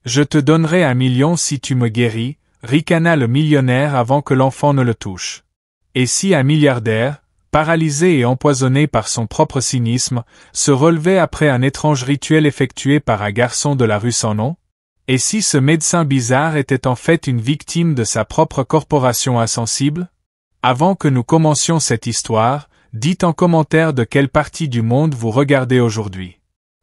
Je te donnerai 1 million si tu me guéris, ricana le millionnaire avant que l'enfant ne le touche. Et si un milliardaire, paralysé et empoisonné par son propre cynisme, se relevait après un étrange rituel effectué par un garçon de la rue sans nom? Et si ce médecin bizarre était en fait une victime de sa propre corporation insensible? Avant que nous commencions cette histoire, dites en commentaire de quelle partie du monde vous regardez aujourd'hui.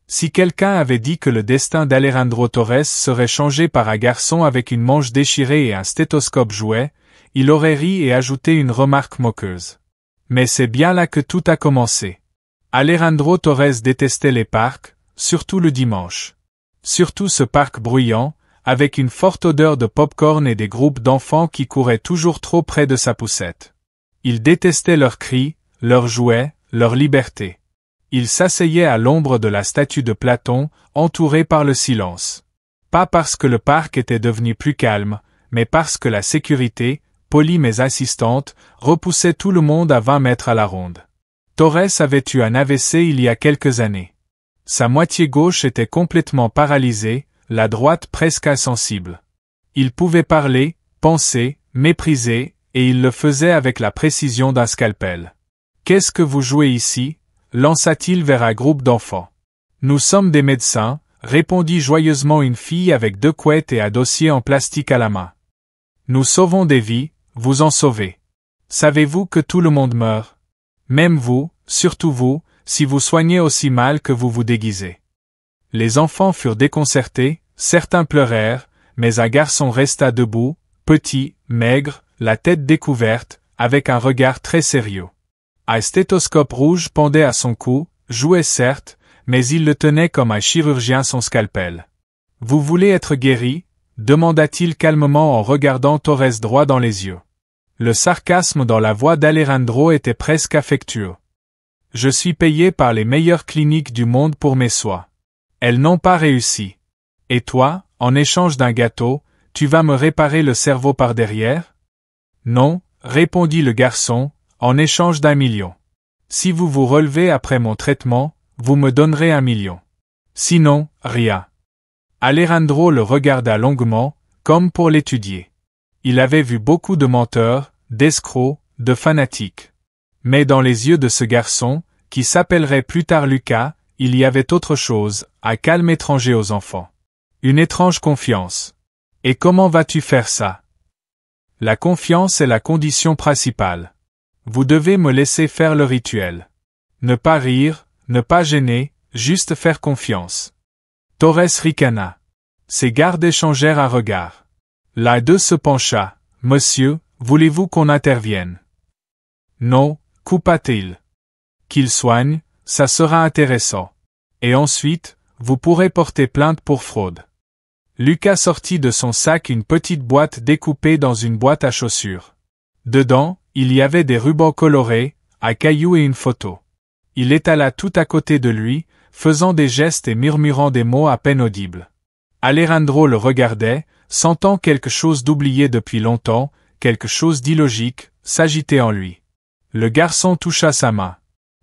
Si quelqu'un avait dit que le destin d'Alejandro Torres serait changé par un garçon avec une manche déchirée et un stéthoscope jouet, il aurait ri et ajouté une remarque moqueuse. Mais c'est bien là que tout a commencé. Alejandro Torres détestait les parcs, surtout le dimanche. Surtout ce parc bruyant, avec une forte odeur de pop-corn et des groupes d'enfants qui couraient toujours trop près de sa poussette. Il détestait leurs cris, leurs jouets, leur liberté. Il s'asseyait à l'ombre de la statue de Platon, entouré par le silence. Pas parce que le parc était devenu plus calme, mais parce que la sécurité, polie mais insistante, repoussait tout le monde à 20 mètres à la ronde. Torres avait eu un AVC il y a quelques années. Sa moitié gauche était complètement paralysée, la droite presque insensible. Il pouvait parler, penser, mépriser, et il le faisait avec la précision d'un scalpel. « Qu'est-ce que vous jouez ici ?» lança-t-il vers un groupe d'enfants. « Nous sommes des médecins, » répondit joyeusement une fille avec 2 couettes et un dossier en plastique à la main. « Nous sauvons des vies, vous en sauvez. Savez-vous que tout le monde meurt? Même vous, surtout vous, si vous soignez aussi mal que vous vous déguisez. » Les enfants furent déconcertés, certains pleurèrent, mais un garçon resta debout, petit, maigre, la tête découverte, avec un regard très sérieux. Un stéthoscope rouge pendait à son cou, jouait certes, mais il le tenait comme un chirurgien son scalpel. « Vous voulez être guéri ?» demanda-t-il calmement en regardant Torres droit dans les yeux. Le sarcasme dans la voix d'Alejandro était presque affectueux. « Je suis payé par les meilleures cliniques du monde pour mes soins. Elles n'ont pas réussi. Et toi, en échange d'un gâteau, tu vas me réparer le cerveau par derrière? » « Non, » répondit le garçon, en échange d'1 million. Si vous vous relevez après mon traitement, vous me donnerez 1 million. Sinon, rien. Alejandro le regarda longuement, comme pour l'étudier. Il avait vu beaucoup de menteurs, d'escrocs, de fanatiques. Mais dans les yeux de ce garçon, qui s'appellerait plus tard Lucas, il y avait autre chose, un calme étranger aux enfants. Une étrange confiance. Et comment vas-tu faire ça? La confiance est la condition principale. Vous devez me laisser faire le rituel. Ne pas rire, ne pas gêner, juste faire confiance. Torres ricana. Ses gardes échangèrent un regard. L'un d'eux se pencha. « Monsieur, voulez-vous qu'on intervienne? » « Non, » coupa-t-il. « Qu'il soigne, ça sera intéressant. Et ensuite, vous pourrez porter plainte pour fraude. » Lucas sortit de son sac une petite boîte découpée dans une boîte à chaussures. Dedans, il y avait des rubans colorés, un caillou et une photo. Il étala tout à côté de lui, faisant des gestes et murmurant des mots à peine audibles. Alejandro le regardait, sentant quelque chose d'oublié depuis longtemps, quelque chose d'illogique, s'agiter en lui. Le garçon toucha sa main.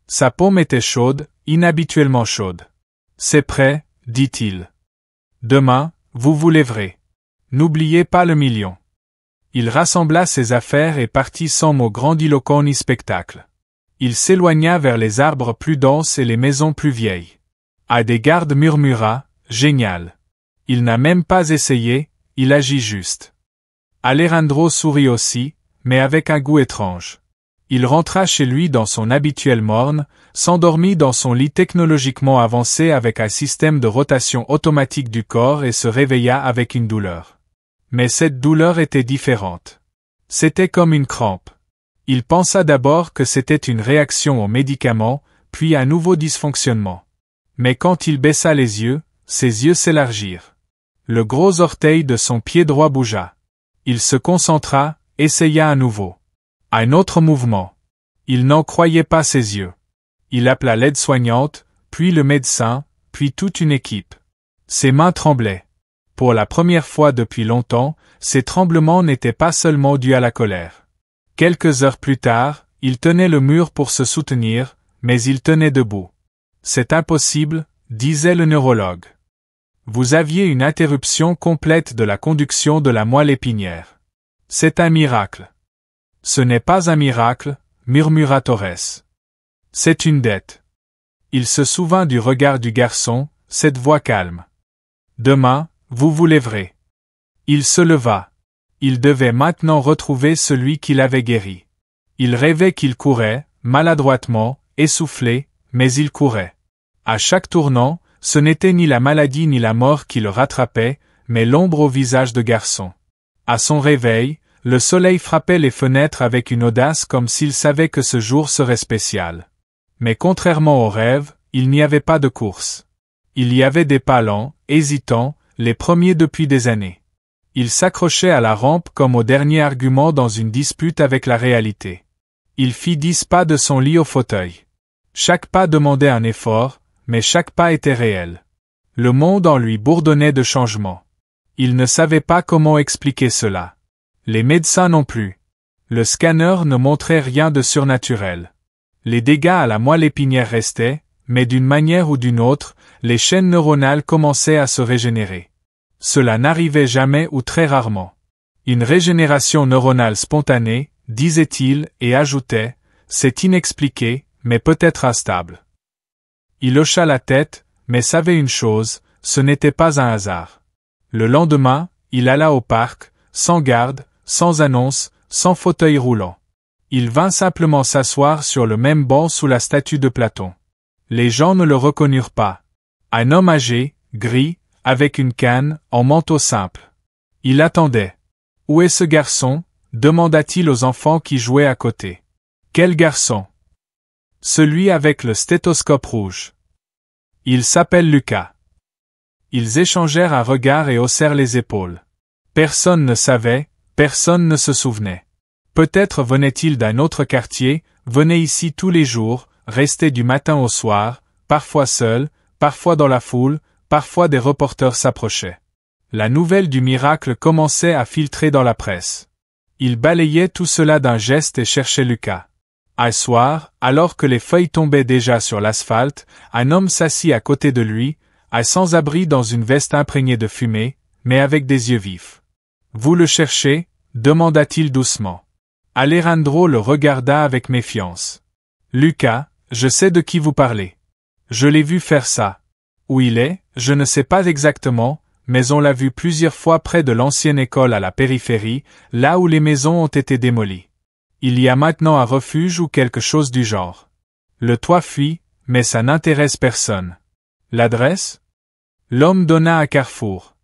Sa paume était chaude, inhabituellement chaude. « C'est prêt, » dit-il. « Demain, vous vous lèverez. N'oubliez pas le million. » Il rassembla ses affaires et partit sans mot grandiloquent ni spectacle. Il s'éloigna vers les arbres plus denses et les maisons plus vieilles. Un des gardes murmura, « Génial. Il n'a même pas essayé, il agit juste. » Alejandro sourit aussi, mais avec un goût étrange. Il rentra chez lui dans son habituel morne, s'endormit dans son lit technologiquement avancé avec un système de rotation automatique du corps et se réveilla avec une douleur. Mais cette douleur était différente. C'était comme une crampe. Il pensa d'abord que c'était une réaction aux médicaments, puis un nouveau dysfonctionnement. Mais quand il baissa les yeux, ses yeux s'élargirent. Le gros orteil de son pied droit bougea. Il se concentra, essaya à nouveau. Un autre mouvement. Il n'en croyait pas ses yeux. Il appela l'aide-soignante, puis le médecin, puis toute une équipe. Ses mains tremblaient. Pour la première fois depuis longtemps, ces tremblements n'étaient pas seulement dus à la colère. Quelques heures plus tard, il tenait le mur pour se soutenir, mais il tenait debout. « C'est impossible », disait le neurologue. Vous aviez une interruption complète de la conduction de la moelle épinière. C'est un miracle. Ce n'est pas un miracle, murmura Torres. C'est une dette. Il se souvint du regard du garçon, cette voix calme. Demain, vous vous lèverez. Il se leva. Il devait maintenant retrouver celui qui l'avait guéri. Il rêvait qu'il courait, maladroitement, essoufflé, mais il courait. À chaque tournant, ce n'était ni la maladie ni la mort qui le rattrapait, mais l'ombre au visage de garçon. À son réveil, le soleil frappait les fenêtres avec une audace comme s'il savait que ce jour serait spécial. Mais contrairement au rêve, il n'y avait pas de course. Il y avait des pas lents, hésitants, les premiers depuis des années. Il s'accrochait à la rampe comme au dernier argument dans une dispute avec la réalité. Il fit 10 pas de son lit au fauteuil. Chaque pas demandait un effort, mais chaque pas était réel. Le monde en lui bourdonnait de changements. Il ne savait pas comment expliquer cela. Les médecins non plus. Le scanner ne montrait rien de surnaturel. Les dégâts à la moelle épinière restaient, mais d'une manière ou d'une autre, les chaînes neuronales commençaient à se régénérer. Cela n'arrivait jamais ou très rarement. Une régénération neuronale spontanée, disait-il, et ajoutait, c'est inexpliqué, mais peut-être instable. Il hocha la tête, mais savait une chose, ce n'était pas un hasard. Le lendemain, il alla au parc, sans garde, sans annonce, sans fauteuil roulant. Il vint simplement s'asseoir sur le même banc sous la statue de Platon. Les gens ne le reconnurent pas. Un homme âgé, gris, avec une canne, en manteau simple. Il attendait. « Où est ce garçon » demanda-t-il aux enfants qui jouaient à côté. « Quel garçon » ? « Celui avec le stéthoscope rouge. »« Il s'appelle Lucas. » Ils échangèrent un regard et haussèrent les épaules. Personne ne savait, personne ne se souvenait. Peut-être venait-il d'un autre quartier, venait ici tous les jours, restait du matin au soir, parfois seul, parfois dans la foule, parfois des reporters s'approchaient. La nouvelle du miracle commençait à filtrer dans la presse. Il balayait tout cela d'un geste et cherchait Lucas. Un soir, alors que les feuilles tombaient déjà sur l'asphalte, un homme s'assit à côté de lui, un sans-abri dans une veste imprégnée de fumée, mais avec des yeux vifs. « Vous le cherchez » demanda-t-il doucement. Alejandro le regarda avec méfiance. « Lucas, je sais de qui vous parlez. Je l'ai vu faire ça. Où il est, je ne sais pas exactement, mais on l'a vu plusieurs fois près de l'ancienne école à la périphérie, là où les maisons ont été démolies. Il y a maintenant un refuge ou quelque chose du genre. Le toit fuit, mais ça n'intéresse personne. L'adresse ? » L'homme donna un carrefour.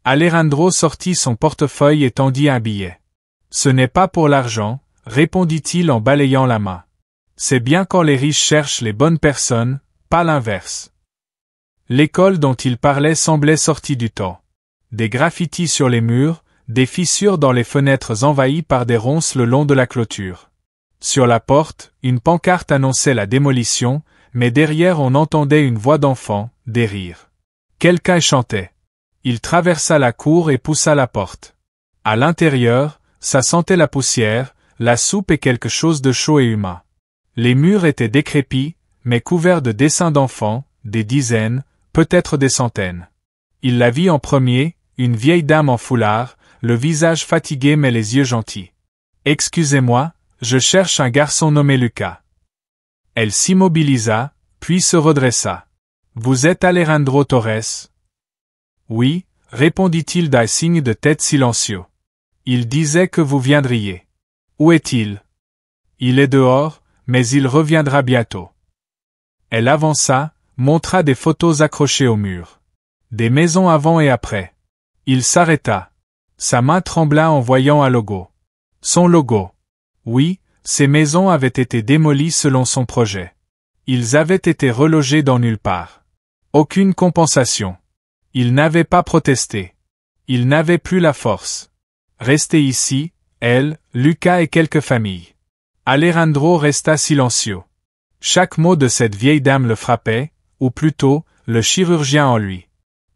Alejandro sortit son portefeuille et tendit un billet. « Ce n'est pas pour l'argent, » répondit-il en balayant la main. « C'est bien quand les riches cherchent les bonnes personnes, pas l'inverse. » L'école dont il parlait semblait sortie du temps. Des graffitis sur les murs, des fissures dans les fenêtres envahies par des ronces le long de la clôture. Sur la porte, une pancarte annonçait la démolition, mais derrière on entendait une voix d'enfant, des rires. Quelqu'un chantait. Il traversa la cour et poussa la porte. À l'intérieur, ça sentait la poussière, la soupe et quelque chose de chaud et humain. Les murs étaient décrépits, mais couverts de dessins d'enfants, des dizaines, peut-être des centaines. Il la vit en premier, une vieille dame en foulard, le visage fatigué mais les yeux gentils. « Excusez-moi, je cherche un garçon nommé Lucas. » Elle s'immobilisa, puis se redressa. « Vous êtes Alejandro Torres ?» « Oui, » répondit-il d'un signe de tête silencieux. « Il disait que vous viendriez. Où est-il ? » « Il est dehors, mais il reviendra bientôt. » Elle avança, montra des photos accrochées au mur. Des maisons avant et après. Il s'arrêta. Sa main trembla en voyant un logo. Son logo. Oui, ces maisons avaient été démolies selon son projet. Ils avaient été relogés dans nulle part. Aucune compensation. Il n'avait pas protesté. Il n'avait plus la force. Rester ici, elle, Lucas et quelques familles. Alejandro resta silencieux. Chaque mot de cette vieille dame le frappait, ou plutôt, le chirurgien en lui.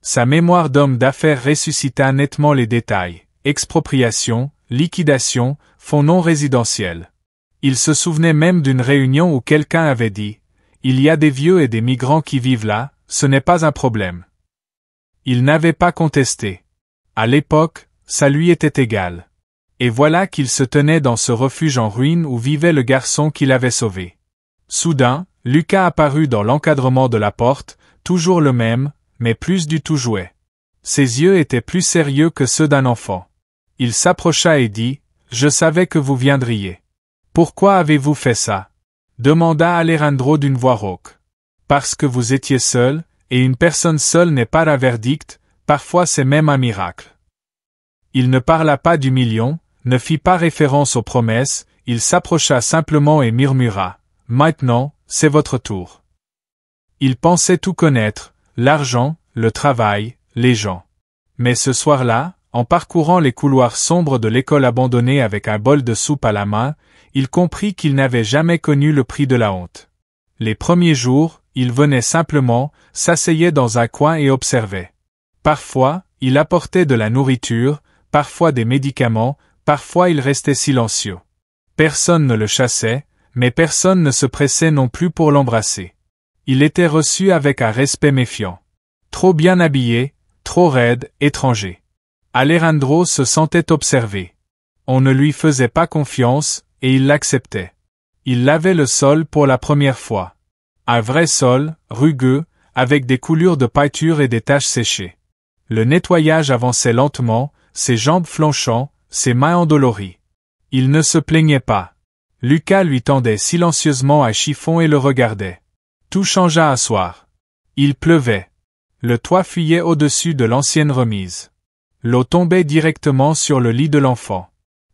Sa mémoire d'homme d'affaires ressuscita nettement les détails. Expropriation, liquidation, fonds non résidentiels. Il se souvenait même d'une réunion où quelqu'un avait dit « Il y a des vieux et des migrants qui vivent là, ce n'est pas un problème. » Il n'avait pas contesté. À l'époque, ça lui était égal. Et voilà qu'il se tenait dans ce refuge en ruine où vivait le garçon qu'il avait sauvé. Soudain, Lucas apparut dans l'encadrement de la porte, toujours le même, mais plus du tout jouet. Ses yeux étaient plus sérieux que ceux d'un enfant. Il s'approcha et dit, « Je savais que vous viendriez. »« Pourquoi avez-vous fait ça ?» demanda Alejandro d'une voix rauque. « Parce que vous étiez seul, et une personne seule n'est pas un verdict, parfois c'est même un miracle. » Il ne parla pas du million, ne fit pas référence aux promesses, il s'approcha simplement et murmura, « Maintenant, c'est votre tour. » Il pensait tout connaître, l'argent, le travail, les gens. Mais ce soir-là, en parcourant les couloirs sombres de l'école abandonnée avec un bol de soupe à la main, il comprit qu'il n'avait jamais connu le prix de la honte. Les premiers jours, il venait simplement, s'asseyait dans un coin et observait. Parfois, il apportait de la nourriture, parfois des médicaments, parfois il restait silencieux. Personne ne le chassait, mais personne ne se pressait non plus pour l'embrasser. Il était reçu avec un respect méfiant. Trop bien habillé, trop raide, étranger. Alejandro se sentait observé. On ne lui faisait pas confiance, et il l'acceptait. Il lavait le sol pour la première fois. Un vrai sol, rugueux, avec des coulures de peinture et des taches séchées. Le nettoyage avançait lentement, ses jambes flanchant, ses mains endolories. Il ne se plaignait pas. Lucas lui tendait silencieusement un chiffon et le regardait. Tout changea un soir. Il pleuvait. Le toit fuyait au-dessus de l'ancienne remise. L'eau tombait directement sur le lit de l'enfant.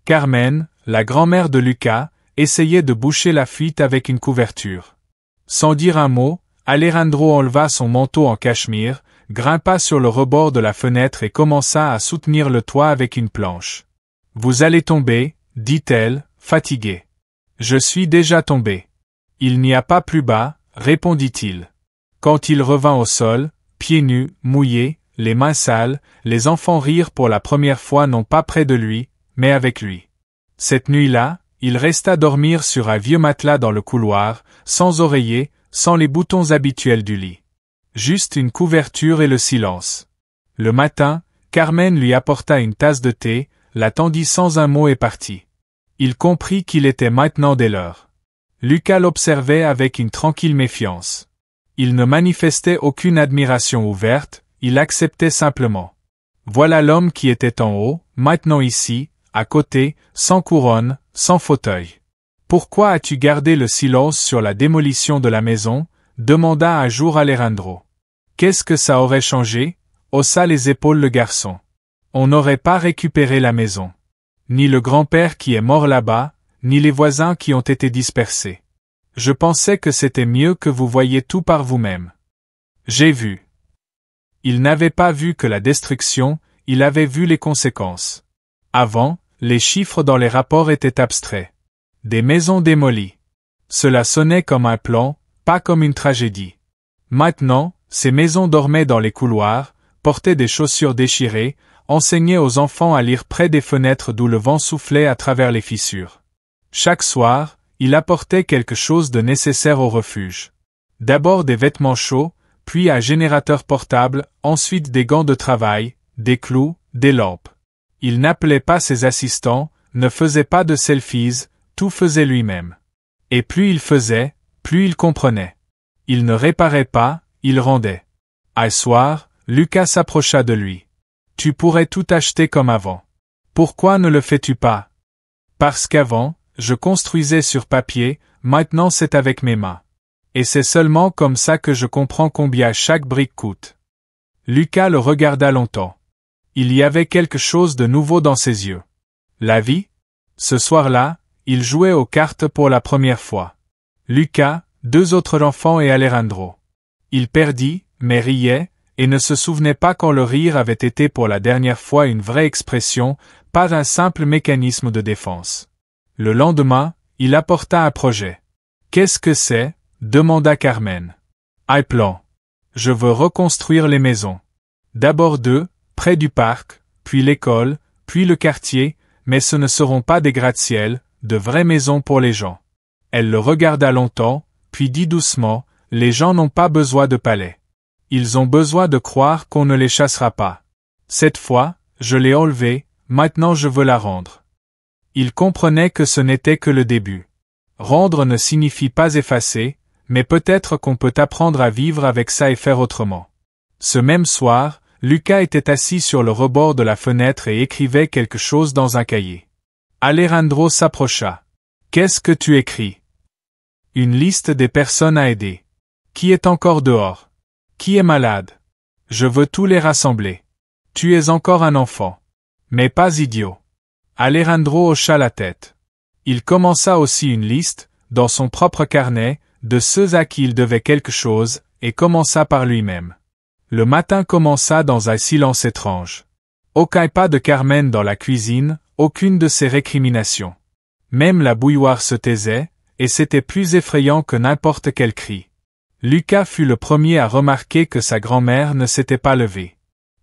Carmen, la grand-mère de Lucas, essayait de boucher la fuite avec une couverture. Sans dire un mot, Alejandro enleva son manteau en cachemire, grimpa sur le rebord de la fenêtre et commença à soutenir le toit avec une planche. « Vous allez tomber, dit-elle, fatiguée. »« Je suis déjà tombé. »« Il n'y a pas plus bas, répondit-il. Quand il revint au sol, pieds nus, mouillés, les mains sales, les enfants rirent pour la première fois non pas près de lui, mais avec lui. Cette nuit-là, il resta dormir sur un vieux matelas dans le couloir, sans oreiller, sans les boutons habituels du lit. Juste une couverture et le silence. Le matin, Carmen lui apporta une tasse de thé, l'attendit sans un mot et partit. Il comprit qu'il était maintenant des leurs. Lucas l'observait avec une tranquille méfiance. Il ne manifestait aucune admiration ouverte, il acceptait simplement. Voilà l'homme qui était en haut, maintenant ici, à côté, sans couronne, sans fauteuil. Pourquoi as-tu gardé le silence sur la démolition de la maison? Demanda un jour Alejandro. Qu'est-ce que ça aurait changé? Haussa les épaules le garçon. On n'aurait pas récupéré la maison. Ni le grand-père qui est mort là-bas, ni les voisins qui ont été dispersés. Je pensais que c'était mieux que vous voyiez tout par vous-même. J'ai vu. Il n'avait pas vu que la destruction, il avait vu les conséquences. Avant, les chiffres dans les rapports étaient abstraits. Des maisons démolies. Cela sonnait comme un plan, pas comme une tragédie. Maintenant, ces maisons dormaient dans les couloirs, portaient des chaussures déchirées, enseignaient aux enfants à lire près des fenêtres d'où le vent soufflait à travers les fissures. Chaque soir, il apportait quelque chose de nécessaire au refuge. D'abord des vêtements chauds, puis un générateur portable, ensuite des gants de travail, des clous, des lampes. Il n'appelait pas ses assistants, ne faisait pas de selfies, tout faisait lui-même. Et plus il faisait, plus il comprenait. Il ne réparait pas, il rendait. Un soir, Lucas s'approcha de lui. « Tu pourrais tout acheter comme avant. Pourquoi ne le fais-tu pas? » « Parce qu'avant, je construisais sur papier, maintenant c'est avec mes mains. Et c'est seulement comme ça que je comprends combien chaque brique coûte. » Lucas le regarda longtemps. Il y avait quelque chose de nouveau dans ses yeux. La vie? Ce soir-là, il jouait aux cartes pour la première fois. Lucas, deux autres enfants et Alejandro. Il perdit, mais riait, et ne se souvenait pas quand le rire avait été pour la dernière fois une vraie expression, pas un simple mécanisme de défense. Le lendemain, il apporta un projet. « Qu'est-ce que c'est ?» demanda Carmen. « Un plan. Je veux reconstruire les maisons. D'abord deux, près du parc, puis l'école, puis le quartier, mais ce ne seront pas des gratte-ciel, de vraies maisons pour les gens. » Elle le regarda longtemps, puis dit doucement, « Les gens n'ont pas besoin de palais. Ils ont besoin de croire qu'on ne les chassera pas. Cette fois, je l'ai enlevée, maintenant je veux la rendre. Il comprenait que ce n'était que le début. Rendre ne signifie pas effacer, mais peut-être qu'on peut apprendre à vivre avec ça et faire autrement. Ce même soir, Lucas était assis sur le rebord de la fenêtre et écrivait quelque chose dans un cahier. Alejandro s'approcha. « Qu'est-ce que tu écris ?»« Une liste des personnes à aider. Qui est encore dehors? Qui est malade? Je veux tous les rassembler. Tu es encore un enfant. Mais pas idiot. » Alejandro hocha la tête. Il commença aussi une liste, dans son propre carnet, de ceux à qui il devait quelque chose, et commença par lui-même. Le matin commença dans un silence étrange. Aucun pas de Carmen dans la cuisine, aucune de ses récriminations. Même la bouilloire se taisait, et c'était plus effrayant que n'importe quel cri. Lucas fut le premier à remarquer que sa grand-mère ne s'était pas levée.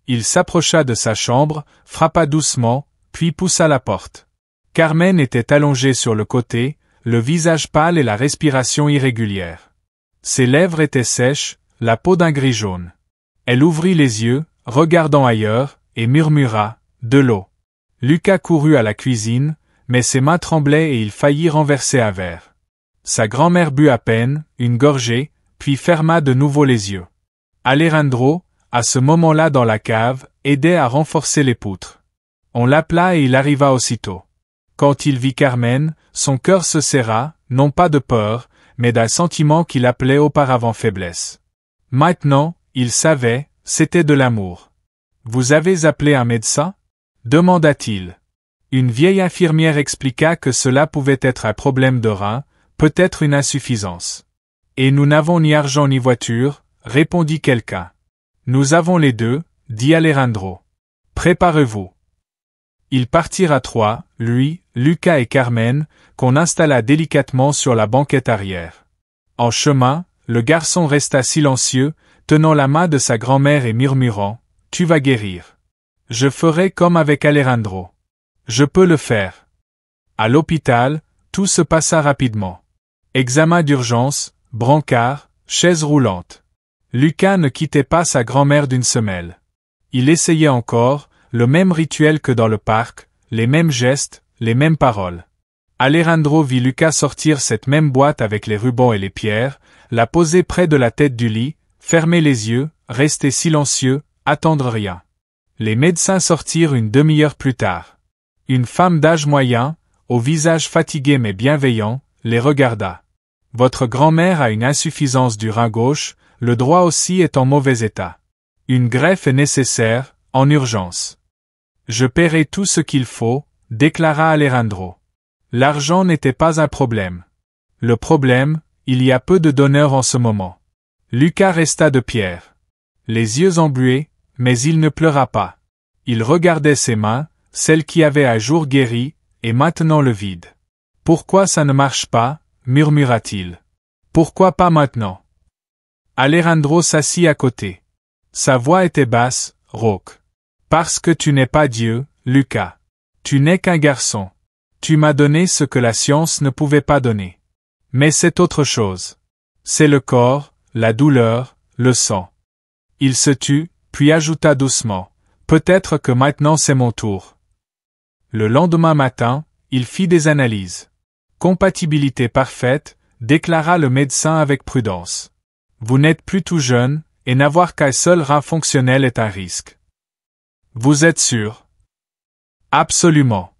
Il s'approcha de sa chambre, frappa doucement, puis poussa la porte. Carmen était allongée sur le côté, le visage pâle et la respiration irrégulière. Ses lèvres étaient sèches, la peau d'un gris jaune. Elle ouvrit les yeux, regardant ailleurs, et murmura « De l'eau ». Lucas courut à la cuisine, mais ses mains tremblaient et il faillit renverser un verre. Sa grand-mère but à peine, une gorgée, puis ferma de nouveau les yeux. Alejandro, à ce moment-là dans la cave, aidait à renforcer les poutres. On l'appela et il arriva aussitôt. Quand il vit Carmen, son cœur se serra, non pas de peur, mais d'un sentiment qu'il appelait auparavant faiblesse. Maintenant, il savait, c'était de l'amour. « Vous avez appelé un médecin ?» demanda-t-il. Une vieille infirmière expliqua que cela pouvait être un problème de rein, peut-être une insuffisance. « Et nous n'avons ni argent ni voiture, » répondit quelqu'un. « Nous avons les deux, » dit Alejandro. « Préparez-vous. » Ils partirent à trois, lui, Lucas et Carmen, qu'on installa délicatement sur la banquette arrière. En chemin, le garçon resta silencieux, tenant la main de sa grand-mère et murmurant « Tu vas guérir. Je ferai comme avec Alejandro. Je peux le faire. » À l'hôpital, tout se passa rapidement. Examen d'urgence, brancard, chaise roulante. Lucas ne quittait pas sa grand-mère d'une semelle. Il essayait encore, le même rituel que dans le parc, les mêmes gestes, les mêmes paroles. Alejandro vit Lucas sortir cette même boîte avec les rubans et les pierres, la poser près de la tête du lit, fermer les yeux, rester silencieux, attendre rien. Les médecins sortirent une demi-heure plus tard. Une femme d'âge moyen, au visage fatigué mais bienveillant, les regarda. « Votre grand-mère a une insuffisance du rein gauche, le droit aussi est en mauvais état. Une greffe est nécessaire, en urgence. Je paierai tout ce qu'il faut, » déclara Alejandro. L'argent n'était pas un problème. Le problème, il y a peu de donneurs en ce moment. Lucas resta de pierre. Les yeux embués, mais il ne pleura pas. Il regardait ses mains, celles qui avaient un jour guéri, et maintenant le vide. « Pourquoi ça ne marche pas ?» murmura-t-il. « Pourquoi pas maintenant ?» Alejandro s'assit à côté. Sa voix était basse, rauque. « Parce que tu n'es pas Dieu, Lucas. Tu n'es qu'un garçon. Tu m'as donné ce que la science ne pouvait pas donner. Mais c'est autre chose. C'est le corps, la douleur, le sang. » Il se tut, puis ajouta doucement. « Peut-être que maintenant c'est mon tour. » Le lendemain matin, il fit des analyses. « Compatibilité parfaite », déclara le médecin avec prudence. « Vous n'êtes plus tout jeune, et n'avoir qu'un seul rein fonctionnel est un risque. » « Vous êtes sûr? » »« Absolument. »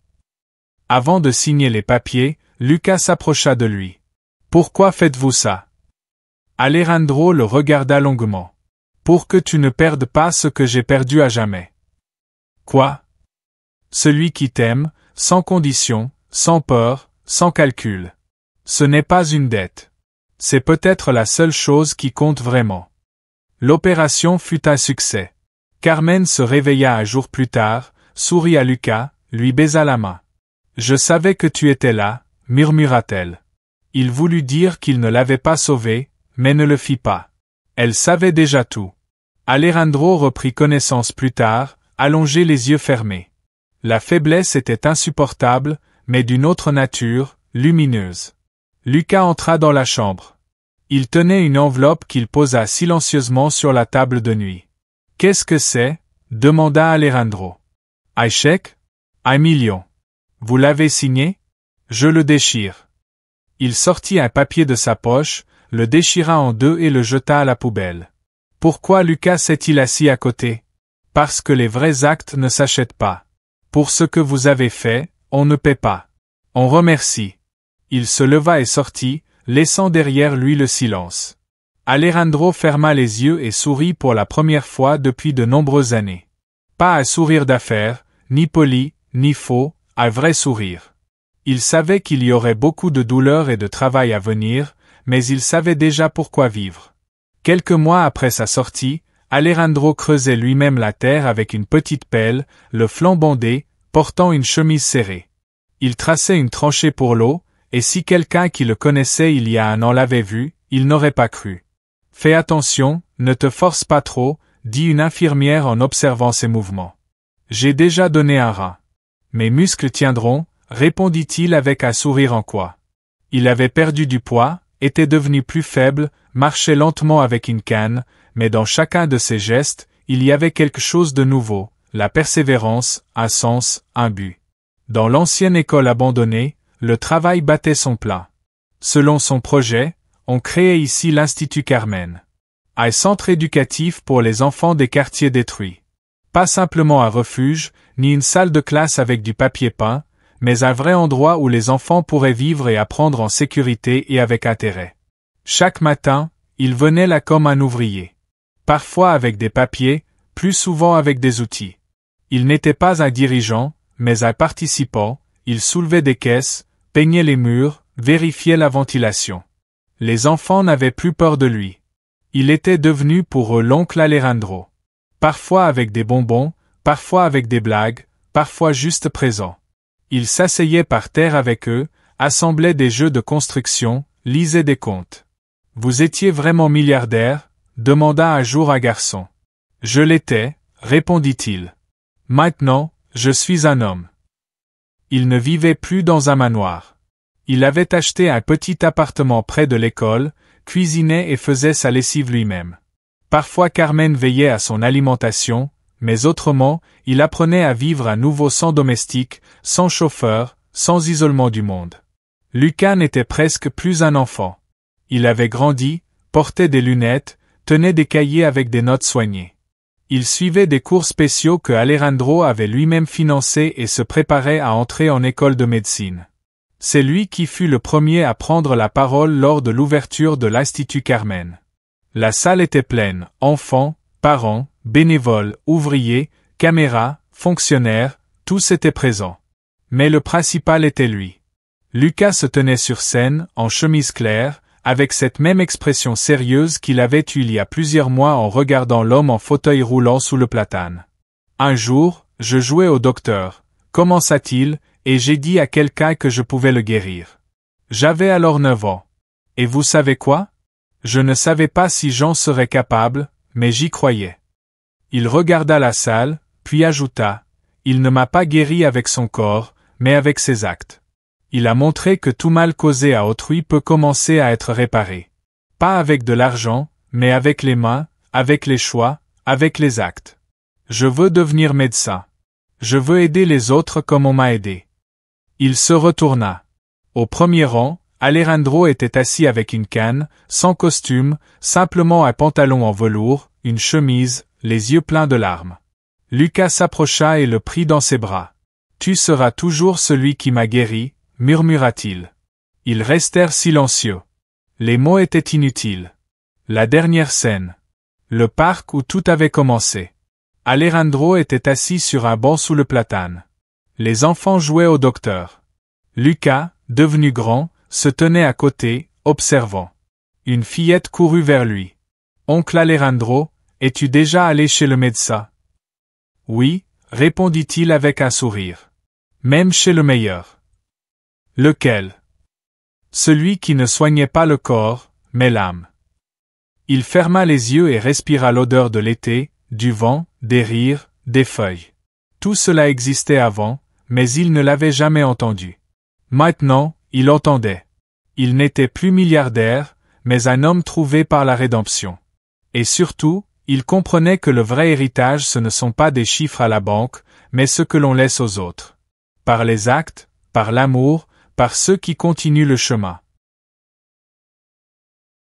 Avant de signer les papiers, Lucas s'approcha de lui. « Pourquoi faites-vous ça ?» Alejandro le regarda longuement. « Pour que tu ne perdes pas ce que j'ai perdu à jamais. »« Quoi ? » ?»« Celui qui t'aime, sans condition, sans peur, sans calcul. Ce n'est pas une dette. C'est peut-être la seule chose qui compte vraiment. » L'opération fut un succès. Carmen se réveilla un jour plus tard, sourit à Lucas, lui baisa la main. « Je savais que tu étais là, » murmura-t-elle. Il voulut dire qu'il ne l'avait pas sauvée, mais ne le fit pas. Elle savait déjà tout. Alejandro reprit connaissance plus tard, allongé les yeux fermés. La faiblesse était insupportable, mais d'une autre nature, lumineuse. Lucas entra dans la chambre. Il tenait une enveloppe qu'il posa silencieusement sur la table de nuit. « Qu'est-ce que c'est » demanda Alejandro. « Un chèque ? Un million. Vous l'avez signé ? Je le déchire. » Il sortit un papier de sa poche, le déchira en deux et le jeta à la poubelle. Pourquoi Lucas s'est-il assis à côté ? Parce que les vrais actes ne s'achètent pas. Pour ce que vous avez fait, on ne paie pas. On remercie. Il se leva et sortit, laissant derrière lui le silence. Alejandro ferma les yeux et sourit pour la première fois depuis de nombreuses années. Pas un sourire d'affaires, ni poli, ni faux, un vrai sourire. Il savait qu'il y aurait beaucoup de douleur et de travail à venir, mais il savait déjà pourquoi vivre. Quelques mois après sa sortie, Alejandro creusait lui-même la terre avec une petite pelle, le flanc bandé, portant une chemise serrée. Il traçait une tranchée pour l'eau, et si quelqu'un qui le connaissait il y a un an l'avait vu, il n'aurait pas cru. « Fais attention, ne te force pas trop », dit une infirmière en observant ses mouvements. « J'ai déjà donné un rein. Mes muscles tiendront », répondit-il avec un sourire en coin. Il avait perdu du poids, était devenu plus faible, marchait lentement avec une canne, mais dans chacun de ses gestes, il y avait quelque chose de nouveau, la persévérance, un sens, un but. Dans l'ancienne école abandonnée, le travail battait son plein. Selon son projet, on créait ici l'Institut Carmen. Un centre éducatif pour les enfants des quartiers détruits. Pas simplement un refuge, ni une salle de classe avec du papier peint, mais un vrai endroit où les enfants pourraient vivre et apprendre en sécurité et avec intérêt. Chaque matin, il venait là comme un ouvrier. Parfois avec des papiers, plus souvent avec des outils. Il n'était pas un dirigeant, mais un participant, il soulevait des caisses, peignait les murs, vérifiait la ventilation. Les enfants n'avaient plus peur de lui. Il était devenu pour eux l'oncle Alejandro. Parfois avec des bonbons, parfois avec des blagues, parfois juste présent. Il s'asseyait par terre avec eux, assemblait des jeux de construction, lisait des contes. « Vous étiez vraiment milliardaire ?» demanda un jour un garçon. « Je l'étais », répondit-il. « Maintenant, je suis un homme. » Il ne vivait plus dans un manoir. Il avait acheté un petit appartement près de l'école, cuisinait et faisait sa lessive lui-même. Parfois Carmen veillait à son alimentation, mais autrement, il apprenait à vivre à nouveau sans domestique, sans chauffeur, sans isolement du monde. Lucas n'était presque plus un enfant. Il avait grandi, portait des lunettes, tenait des cahiers avec des notes soignées. Il suivait des cours spéciaux que Alejandro avait lui-même financés et se préparait à entrer en école de médecine. C'est lui qui fut le premier à prendre la parole lors de l'ouverture de l'Institut Carmen. La salle était pleine, enfants, parents, bénévoles, ouvriers, caméras, fonctionnaires, tous étaient présents. Mais le principal était lui. Lucas se tenait sur scène, en chemise claire, avec cette même expression sérieuse qu'il avait eue il y a plusieurs mois en regardant l'homme en fauteuil roulant sous le platane. Un jour, je jouais au docteur, commença-t-il, et j'ai dit à quelqu'un que je pouvais le guérir. J'avais alors 9 ans. Et vous savez quoi ? Je ne savais pas si j'en serais capable, mais j'y croyais. Il regarda la salle, puis ajouta, « Il ne m'a pas guéri avec son corps, mais avec ses actes. » Il a montré que tout mal causé à autrui peut commencer à être réparé. Pas avec de l'argent, mais avec les mains, avec les choix, avec les actes. Je veux devenir médecin. Je veux aider les autres comme on m'a aidé. Il se retourna. Au premier rang, Alejandro était assis avec une canne, sans costume, simplement un pantalon en velours, une chemise, les yeux pleins de larmes. Lucas s'approcha et le prit dans ses bras. « Tu seras toujours celui qui m'a guéri », murmura-t-il. Ils restèrent silencieux. Les mots étaient inutiles. La dernière scène. Le parc où tout avait commencé. Alejandro était assis sur un banc sous le platane. Les enfants jouaient au docteur. Lucas, devenu grand, se tenait à côté, observant. Une fillette courut vers lui. « Oncle Alejandro, es-tu déjà allé chez le médecin ?»« Oui, » répondit-il avec un sourire. « Même chez le meilleur. » « Lequel ? » ?»« Celui qui ne soignait pas le corps, mais l'âme. » Il ferma les yeux et respira l'odeur de l'été, du vent, des rires, des feuilles. Tout cela existait avant, mais il ne l'avait jamais entendu. Maintenant, il entendait. Il n'était plus milliardaire, mais un homme trouvé par la rédemption. Et surtout, il comprenait que le vrai héritage ce ne sont pas des chiffres à la banque, mais ce que l'on laisse aux autres. Par les actes, par l'amour, par ceux qui continuent le chemin.